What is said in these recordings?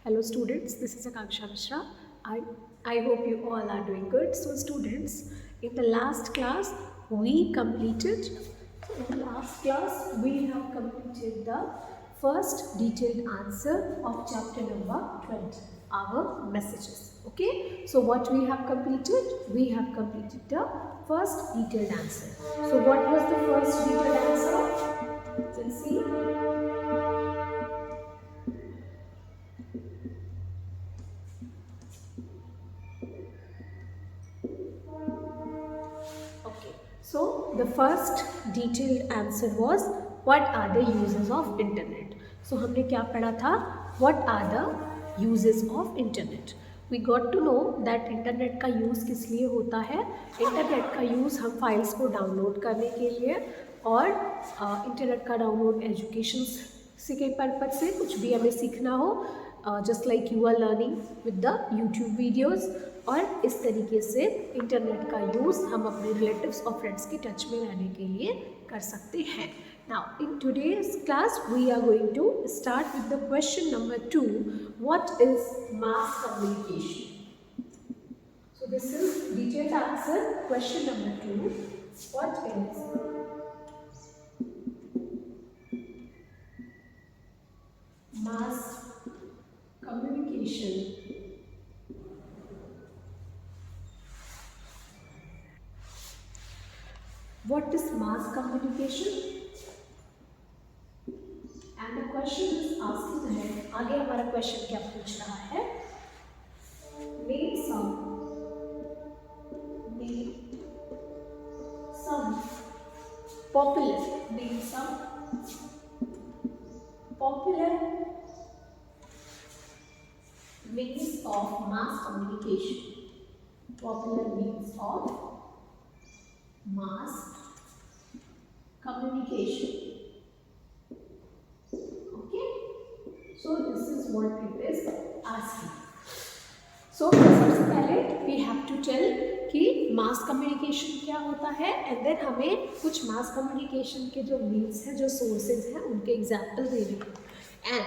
Hello students, this is Akanksha Mishra. I hope you all are doing good. So students, in the last class we have completed the first detailed answer of chapter number 20, our messages. Okay, so what we have completed? We have completed the first detailed answer. So what was the first detailed answer? Let's see. Okay, so the first detailed answer was what are the uses of internet. So हमने क्या पढ़ा था? What are the uses of internet? We got to know that internet का use किस लिए होता है? Internet का यूज़ हम फाइल्स को डाउनलोड करने के लिए और इंटरनेट का डाउनलोड एजुकेशन से के पर्पज से कुछ भी हमें सीखना हो, just like you are learning with the YouTube videos, और इस तरीके से इंटरनेट का यूज़ हम अपने रिलेटिव्स और फ्रेंड्स के टच में रहने के लिए कर सकते हैं. Now in today's class we are going to start with the question number 2. What is mass communication? So this is detailed answer question number 2. What is mass communication? What is mass communication? And the question is asking है, आगे हमारा question क्या पूछ रहा है? Name some popular means of mass communication. Popular means of mass communication. Okay, so this is what it is asking. So सबसे पहले we have to tell कि मास कम्युनिकेशन क्या होता है, एंड देन हमें कुछ मास कम्युनिकेशन के जो मीन्स हैं, जो सोर्सेज हैं, उनके एग्जाम्पल देने हैं. And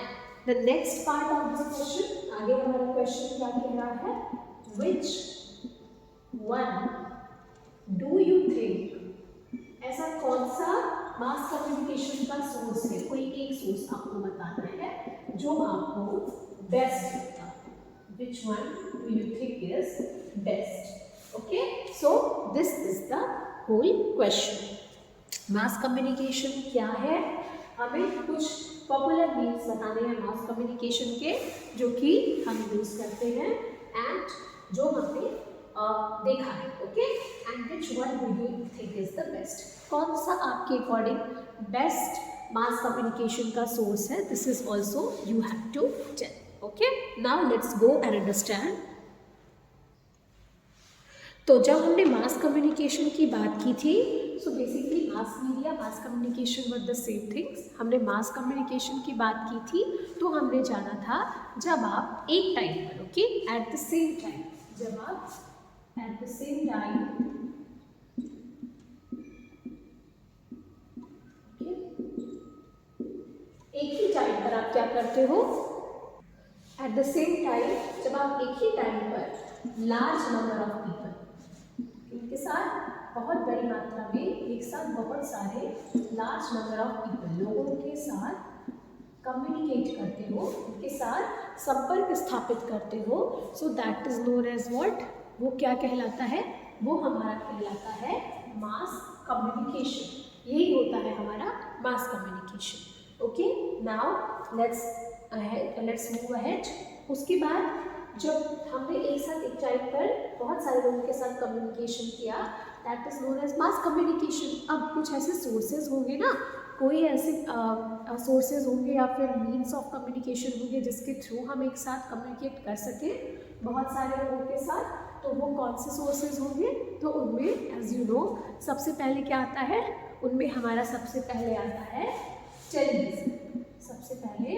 the next part of this question, आगे हमारा क्वेश्चन क्या कह रहा है? विच वन डू यू थिंक, ऐसा कौन सा मास कम्युनिकेशन का सोर्स है, कोई एक सोर्स आपको बताना है जो आपको बेस्ट लगता है. Which one do you think is best? Okay, so this is the whole question. Mass communication क्या है? हमें कुछ पॉपुलर मीन्स बताने हैं मास कम्युनिकेशन के, जो कि हम यूज करते हैं एंड जो हमने देखा है. Okay, and which one do you think is the best? कौन सा आपके अकॉर्डिंग बेस्ट मास कम्युनिकेशन का सोर्स है? This is also you have to tell. Okay, now let's go and understand. तो जब हमने मास कम्युनिकेशन की बात की थी, so basically mass media, mass communication were the same things. हमने मास कम्युनिकेशन की बात की थी तो हमने जाना था जब आप एक टाइम पर, okay, eight the same time, जब आप एट द सेम टाइम, एक ही टाइम पर आप क्या करते हो? एट द सेम टाइम, जब आप एक ही टाइम पर लार्ज नंबर ऑफ पीपल, इनके साथ बहुत बड़ी मात्रा में एक साथ बहुत सारे लार्ज नंबर ऑफ पीपल, लोगों के साथ कम्युनिकेट करते हो, उनके साथ संपर्क स्थापित करते हो, so that is known as what? वो क्या कहलाता है? वो हमारा कहलाता है मास कम्युनिकेशन. यही होता है हमारा mass communication. Okay, now let's move ahead. उसके बाद जब हमने एक साथ एक टाइम पर बहुत सारे लोगों के साथ कम्युनिकेशन किया, that is known as mass communication. अब कुछ ऐसे सोर्सेज होंगे ना, कोई ऐसे सोर्सेज होंगे या फिर मीन्स ऑफ कम्युनिकेशन होंगे जिसके थ्रू हम एक साथ कम्युनिकेट कर सकें बहुत सारे लोगों के साथ. तो वो कौन से सोर्सेज होंगे? तो उनमें एज यू नो सबसे पहले क्या आता है? उनमें हमारा सबसे पहले आता है टेलीविज़न. सबसे पहले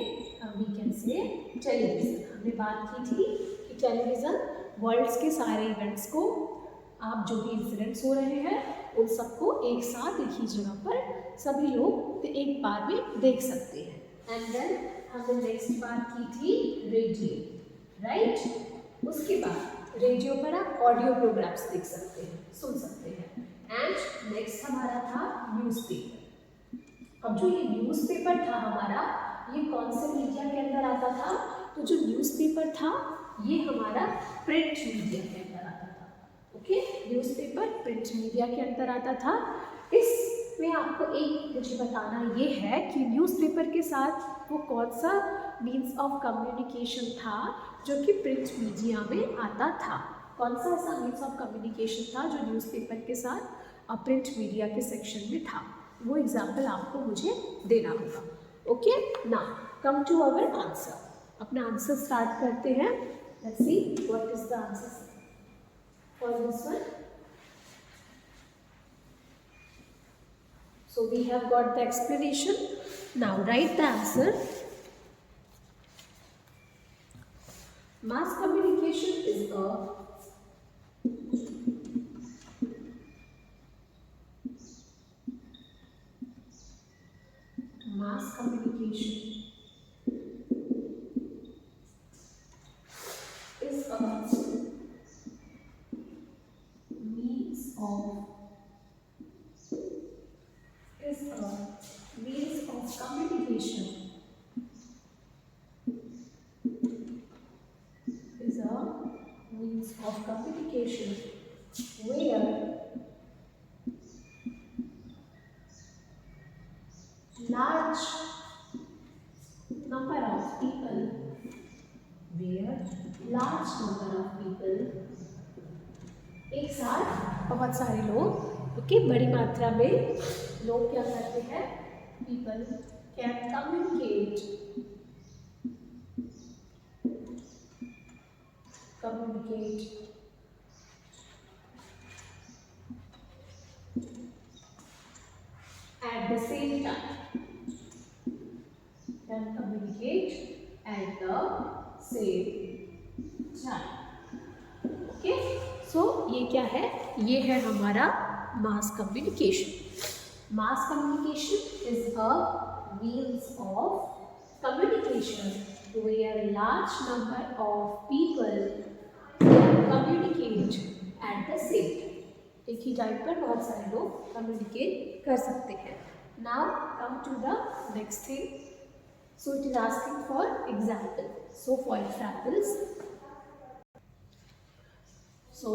वी कैन से टेलीविज़न. हमने बात की थी कि टेलीविज़न वर्ल्ड्स के सारे इवेंट्स को, आप जो भी इंसिडेंट्स हो रहे हैं उन सबको एक साथ एक ही जगह पर सभी लोग एक बार में देख सकते हैं. एंड देन हमने नेक्स्ट बात की थी रेडियो, राइट। उसके बाद रेडियो पर आप ऑडियो प्रोग्राम्स देख सकते हैं, सुन सकते हैं। एंड नेक्स्ट हमारा था न्यूज़पेपर। अब जो ये न्यूज़पेपर था हमारा, ये कौन से मीडिया के अंदर आता था? तो जो न्यूज़पेपर था ये हमारा प्रिंट मीडिया के अंदर आता था। ओके, न्यूज़पेपर प्रिंट मीडिया के अंदर आता था। इसमें आपको एक मुझे बताना ये है कि न्यूज़पेपर के साथ वो कौन सा मीन्स ऑफ कम्युनिकेशन था जो कि प्रिंट मीडिया में आता था। कौन सा ऐसा मीन्स ऑफ कम्युनिकेशन था जो न्यूज़पेपर के साथ प्रिंट मीडिया के सेक्शन में था? वो एग्जाम्पल आपको मुझे देना होगा। Okay, now come to our answer. अपना आंसर स्टार्ट करते हैं। Let's see what is the answer for this one. So we have got the explanation. Now write the answer. Mass communication is a mass communication is a means of communication is a means of communication where large number of people एक साथ बहुत सारे लोग, okay, बड़ी मात्रा में लोग क्या करते हैं? People can communicate at the same time. Can communicate at the same time. Okay, so ये क्या है? ये है हमारा mass communication. Mass communication is a means of communication where large number of people communicate at the same time. एक ही time पर बहुत सारे लोग कम्युनिकेट कर सकते हैं। Now come to the next thing. So it is asking for example. So for examples, so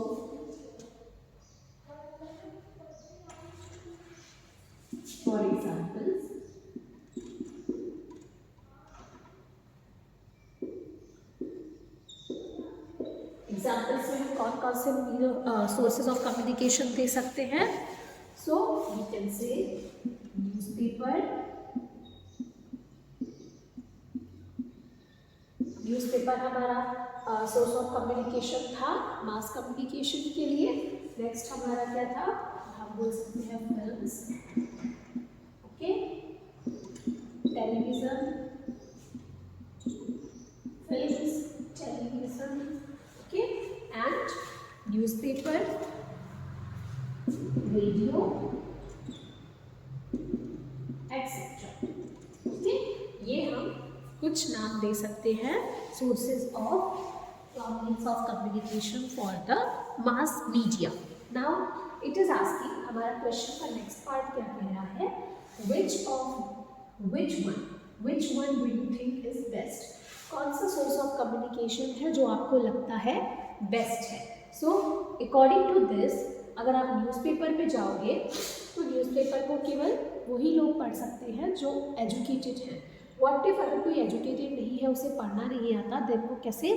for examples, examples में हम कौन कौन से सोर्सेज ऑफ कम्युनिकेशन दे सकते हैं? So we can say newspaper हमारा सोर्स ऑफ कम्युनिकेशन था मास कम्युनिकेशन के लिए। नेक्स्ट हमारा क्या था? हम बोल सकते हैं films, okay, television, okay, and newspaper, radio etcetera. Okay, ये हम कुछ नाम दे सकते हैं sources of means of communication for the mass media. Now it is asking, हमारा क्वेश्चन का नेक्स्ट पार्ट क्या कह रहा है? which one do you think is best? कौन सा सोर्स ऑफ कम्युनिकेशन है जो आपको लगता है बेस्ट है? सो अकॉर्डिंग टू दिस, अगर आप न्यूज़पेपर पे जाओगे तो न्यूज़पेपर को केवल वही लोग पढ़ सकते हैं जो एजुकेटेड हैं। व्हाट इफ अगर कोई एजुकेटेड नहीं है, उसे पढ़ना नहीं आता, देन वो कैसे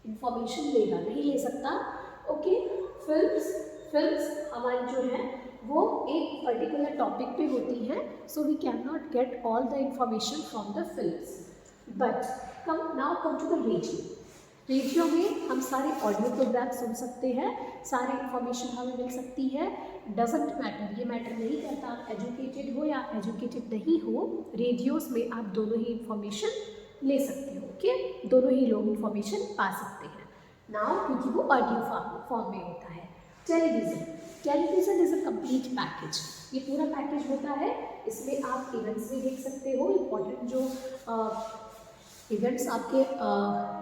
इंफॉर्मेशन लेगा? नहीं ले सकता। ओके, फिल्म्स हमारी जो है वो एक पर्टिकुलर टॉपिक पे होती हैं, so we can not get all the information from the films. But now come to the radio. Radio में हम सारे ऑडियो प्रोग्राम सुन सकते हैं, सारे इंफॉर्मेशन हमें मिल सकती है। डजेंट मैटर, ये मैटर नहीं करता आप एजुकेटेड हो या एजुकेटेड नहीं हो, रेडियोज़ में आप दोनों ही इंफॉर्मेशन ले सकते हो। ओके, दोनों ही लोग इंफॉर्मेशन पा सकते हैं। नाउ क्योंकि वो ऑडियो फॉर्म में होता है। Television is a complete package. ये पूरा पैकेज होता है इसमें आप इवेंट्स भी देख सकते हो, इम्पोर्टेंट जो इवेंट्स आपके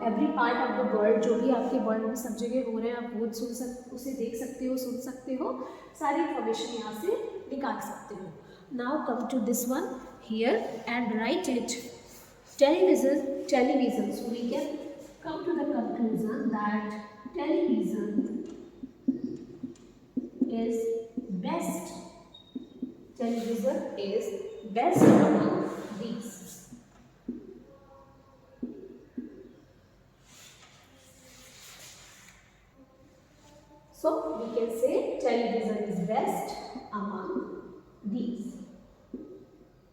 every part of the world, जो भी आपके वर्ल्ड में सब जगह हो रहे हैं, आप वो उसे देख सकते हो, सुन सकते हो, सारी इन्फॉर्मेशन यहाँ से निकाल सकते हो. Now come to this one here and write it. Television. So we can come to the conclusion that television is best. Television is best among these. So we can say television is best among these.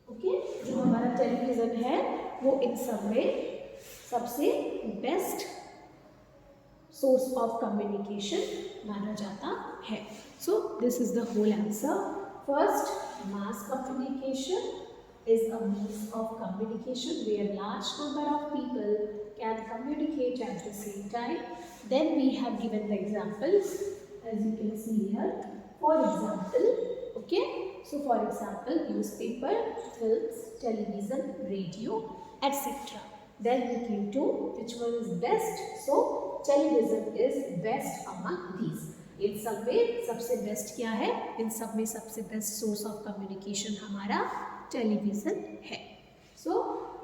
Okay? जो हमारा television है वो इन सब में सबसे best source of communication माना जाता है. So this is the whole answer. First, mass communication is a means of communication where large number of people can communicate at the same time. Then we have given the examples as you can see here. For example, okay, so for example, newspaper, films, television, radio, etc. Then we came to which one is best. So television is best among these. इन सब में सबसे best क्या है? इन सब में सबसे best source of communication हमारा television है. So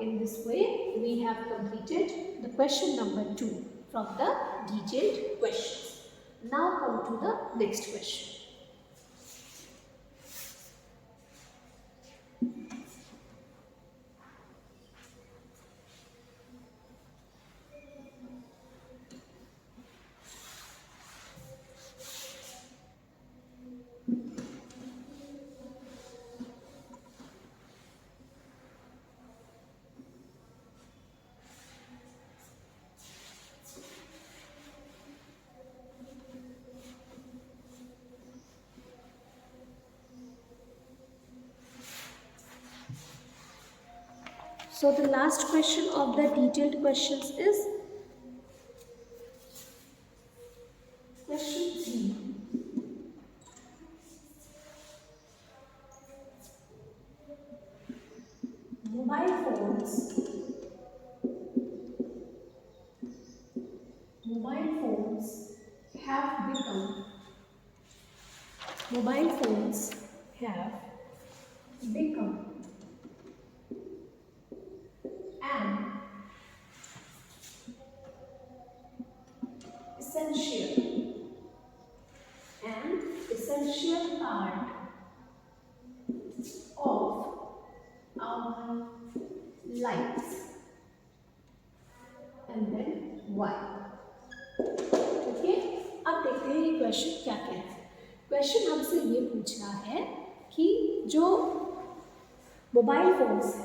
in this way we have completed the question number 2 from the detailed questions. Now come to the next question. So the last question of the detailed questions is question 3. Mobile phones have become an essential part of our lives. And then why? Okay, अब देखते हैं ये question क्या कह रहा है. Question हमसे ये पूछ रहा है कि जो मोबाइल फ़ोन्स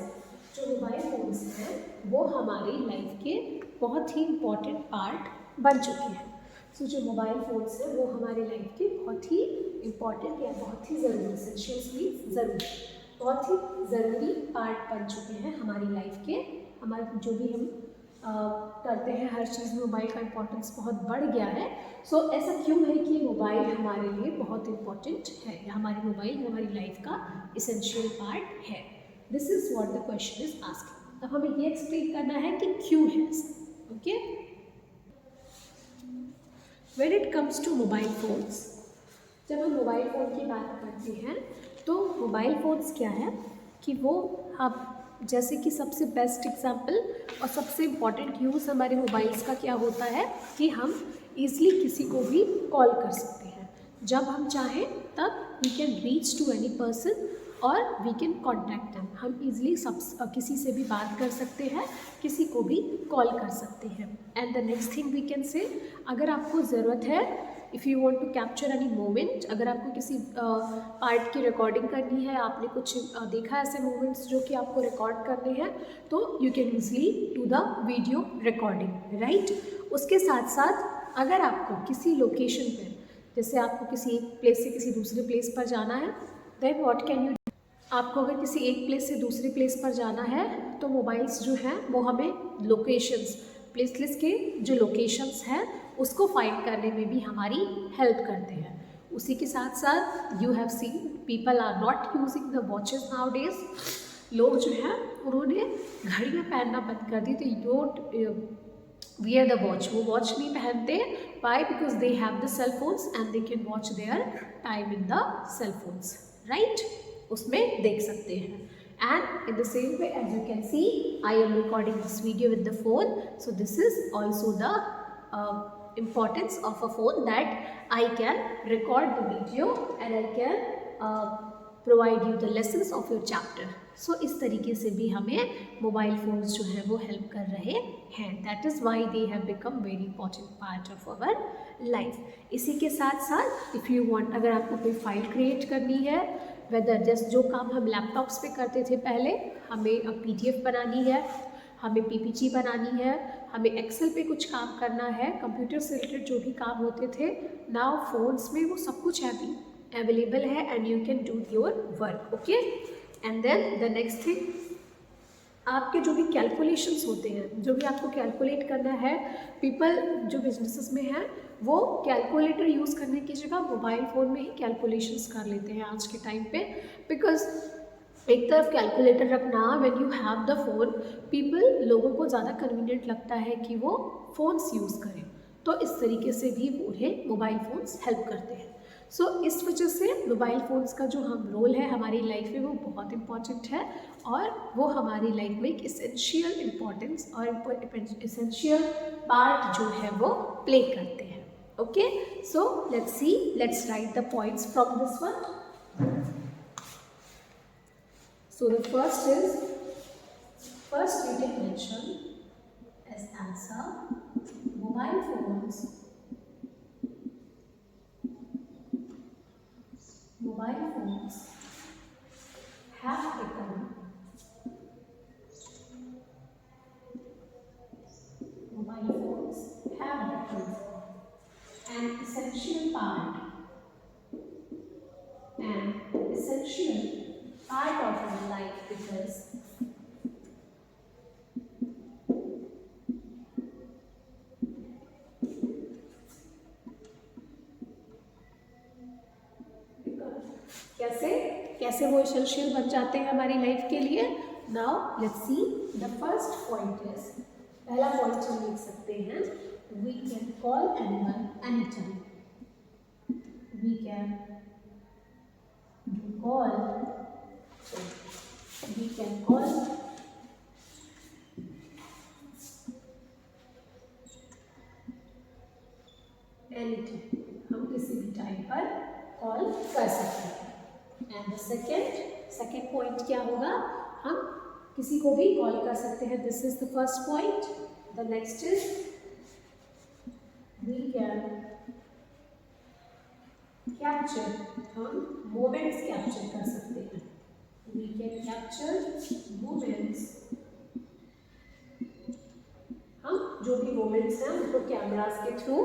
हैं वो हमारी लाइफ के बहुत ही इम्पॉर्टेंट पार्ट बन चुके हैं. सो जो मोबाइल फ़ोन्स हैं वो हमारी लाइफ के बहुत ही इम्पॉर्टेंट या बहुत ही ज़रूरी, एसेंशियल्स मीन्स ज़रूरी, बहुत ही ज़रूरी पार्ट बन चुके हैं हमारी लाइफ के. हमारे जो भी हम करते हैं हर चीज़ में मोबाइल का इम्पोर्टेंस बहुत बढ़ गया है. सो ऐसा क्यों है कि मोबाइल हमारे लिए बहुत इम्पॉर्टेंट है, या हमारी मोबाइल हमारी लाइफ का इसेंशियल पार्ट है. This is what the question is asking. अब हमें ये एक्सप्लेन करना है कि क्यों है. Okay, when it comes to mobile phones, जब हम मोबाइल फ़ोन की बात करते हैं तो मोबाइल फ़ोन्स क्या है कि वो अब जैसे कि सबसे बेस्ट एग्जांपल और सबसे इम्पॉर्टेंट यूज़ हमारे मोबाइल्स का क्या होता है कि हम ईज़िली किसी को भी कॉल कर सकते हैं. जब हम चाहें तब we can reach to any person और वी कैन कॉन्टैक्ट देम. हम ईज़िली किसी से भी बात कर सकते हैं, किसी को भी कॉल कर सकते हैं. And the next thing we can say, अगर आपको ज़रूरत है, if you want to capture any moment, अगर आपको किसी पार्ट की रिकॉर्डिंग करनी है, आपने कुछ देखा ऐसे मोमेंट्स जो कि आपको रिकॉर्ड करने हैं, तो you can easily do the video recording, right. उसके साथ साथ अगर आपको किसी लोकेशन पर, जैसे आपको किसी एक प्लेस से किसी दूसरे प्लेस पर जाना है, देन व्हाट कैन यू, आपको अगर किसी एक प्लेस से दूसरी प्लेस पर जाना है तो मोबाइल्स जो हैं वो हमें लोकेशंस, प्लेस के जो लोकेशंस हैं उसको फाइंड करने में भी हमारी हेल्प करते हैं. उसी के साथ साथ you have seen people are not using the watches nowadays, लोग जो है उन्होंने घड़ियाँ पहनना बंद कर दी, तो you don't wear the watch, वो वॉच नहीं पहनते। Why? Because they have the cell phones and they can watch their time in the cell phones, right, उसमें देख सकते हैं। And in the same way, as you can see, I am recording this video with the phone. So this is also the importance of a phone, that I can record the video and I can provide you the lessons of your chapter. So इस तरीके से भी हमें mobile phones जो है वो help कर रहे हैं। That is why they have become very important part of our life. इसी के साथ साथ if you want, अगर आपको कोई फाइल क्रिएट करनी है, वेदर जस्ट जो काम हम लैपटॉप्स पे करते थे पहले, हमें अब PDF बनानी है, हमें PPT बनानी है, हमें एक्सेल पे कुछ काम करना है, कंप्यूटर से रिलेटेड जो भी काम होते थे, नाउ फोन्स में वो सब कुछ अवेलेबल है and you can do your work, okay. And then the next thing, आपके जो भी कैलकुलेशंस होते हैं, जो भी आपको कैलकुलेट करना है, पीपल जो बिजनेसेस में हैं वो कैलकुलेटर यूज़ करने की जगह मोबाइल फ़ोन में ही कैलकुलेशंस कर लेते हैं आज के टाइम पे, बिकॉज एक तरफ कैलकुलेटर रखना, when you have the phone, people, लोगों को ज़्यादा कन्वीनियंट लगता है कि वो फ़ोन्स यूज़ करें, तो इस तरीके से भी उन्हें मोबाइल फ़ोन्स हेल्प करते हैं। सो इस वजह से मोबाइल फ़ोन्स का जो हम रोल है हमारी लाइफ में वो बहुत इम्पॉर्टेंट है, और वो हमारी लाइफ में एक इसेंशियल इम्पॉर्टेंस और इसेंशियल पार्ट जो है वो प्ले करते हैं, okay. So let's write the points from this one. So the first we can mention as answer, mobile phones have become an essential part of our life, because कैसे वो essential बन जाते हैं हमारी लाइफ के लिए। Now let's see the first point is, पहला point हम लिख सकते हैं, we can call anyone any time, we can call any time, हम किसी भी टाइम पर कॉल कर सकते हैं। एंड द सेकेंड पॉइंट क्या होगा, हम किसी को भी कॉल कर सकते हैं, this is the first point. The next is we can capture, हम मोमेंट्स कैप्चर कर सकते हैं, वी कैन कैप्चर मोमेंट्स, हम जो भी मोमेंट्स हैं उनको कैमरास के थ्रू,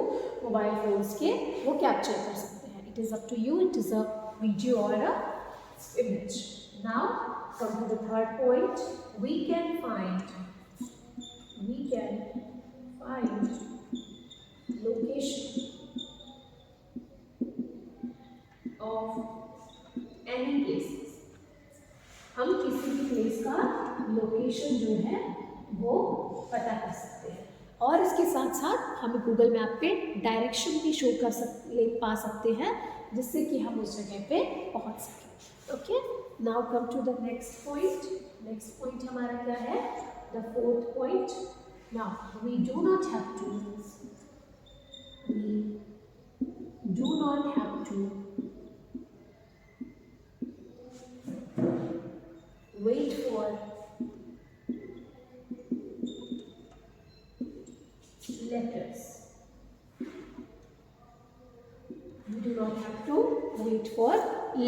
मोबाइल फोन्स के, वो कैप्चर कर सकते हैं। It is up to you, it is a video or a image. Now come to the third point, we can find location of any places, हम किसी भी प्लेस का लोकेशन जो है वो पता कर सकते हैं, और इसके साथ साथ हम गूगल मैप पे डायरेक्शन भी शो पा सकते हैं, जिससे कि हम उस जगह पे पहुंच सकें, okay. Now come to the next point हमारा क्या है, the fourth point. Now we do not have to wait for letters. We do not have to wait for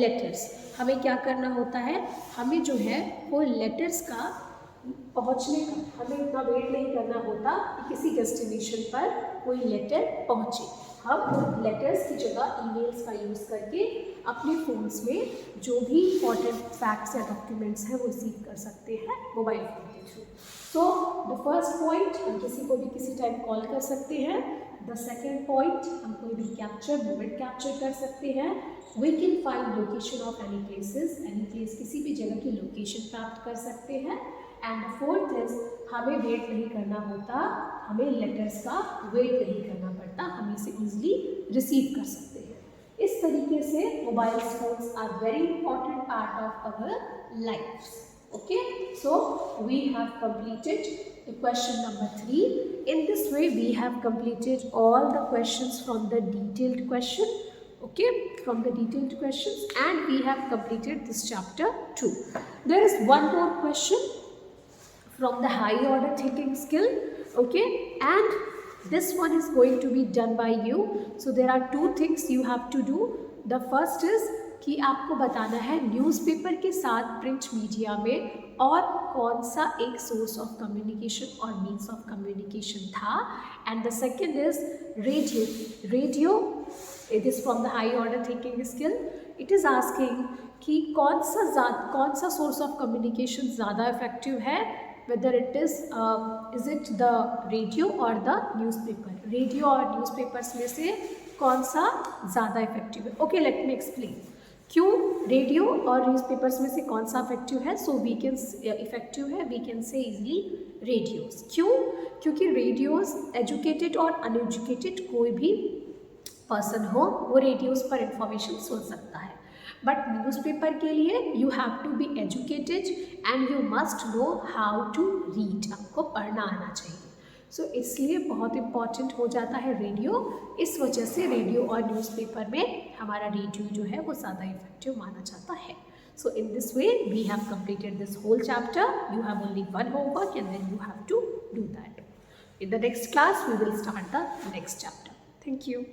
letters. हमें क्या करना होता है, हमें जो है वो लेटर्स का पहुंचने का, हमें इतना वेट नहीं करना होता कि किसी डेस्टिनेशन पर कोई लेटर पहुंचे। हम लेटर्स की जगह ईमेल्स का यूज़ करके अपने फ़ोन्स में जो भी इंपॉर्टेंट फैक्ट्स या डॉक्यूमेंट्स हैं वो रिसीव कर सकते हैं मोबाइल फ़ोन के through. So the first point, हम किसी को भी किसी टाइम कॉल कर सकते हैं. द सेकेंड पॉइंट, हम कोई भी मोमेंट कैप्चर कर सकते हैं. We can find location of any places, any place, किसी भी जगह की लोकेशन प्राप्त कर सकते हैं. एंड फोर्थ इज, हमें वेट नहीं करना होता, हमें लेटर्स का वेट नहीं करना पड़ता, हम इसे ईजिली रिसीव कर सकते हैं. इस तरीके से mobile phones are very important part of our life. Okay, so we have completed the question number 3. In this way we have completed all the questions from the detailed question. Okay, from the detailed questions, and we have completed this chapter 2. There is one more question from the high order thinking skill. Okay, and this one is going to be done by you. So there are two things you have to do. The first is कि आपको बताना है newspaper के साथ print media में और कौन सा एक सोर्स ऑफ कम्युनिकेशन और मीन्स ऑफ कम्युनिकेशन था. And the second is radio. It is from the high order thinking skill. It is asking कि कौन सा सोर्स ऑफ कम्युनिकेशन ज़्यादा इफेक्टिव है, whether it is it the radio और the newspaper. Radio और newspapers में से कौन सा ज़्यादा इफेक्टिव है. ओके, लेट मी एक्सप्लेन क्यों रेडियो और न्यूज़पेपर्स में से कौन सा इफेक्टिव है. सो वी कैन इफेक्टिव है, we can say easily radios. क्यों? क्योंकि रेडियोज़ एजुकेटेड और अनएजुकेटेड कोई भी पर्सन हो वो रेडियोज़ पर इंफॉर्मेशन सुन सकता है. बट न्यूज़पेपर के लिए you have to be educated and you must know how to read. आपको पढ़ना आना चाहिए. सो इसलिए बहुत इम्पॉर्टेंट हो जाता है रेडियो. इस वजह से रेडियो और न्यूज़पेपर में हमारा रेडियो जो है वो ज़्यादा इफेक्टिव माना जाता है. So in this way we have completed this whole chapter. You have only one homework and then you have to do that. In the next class we will start the next chapter. Thank you.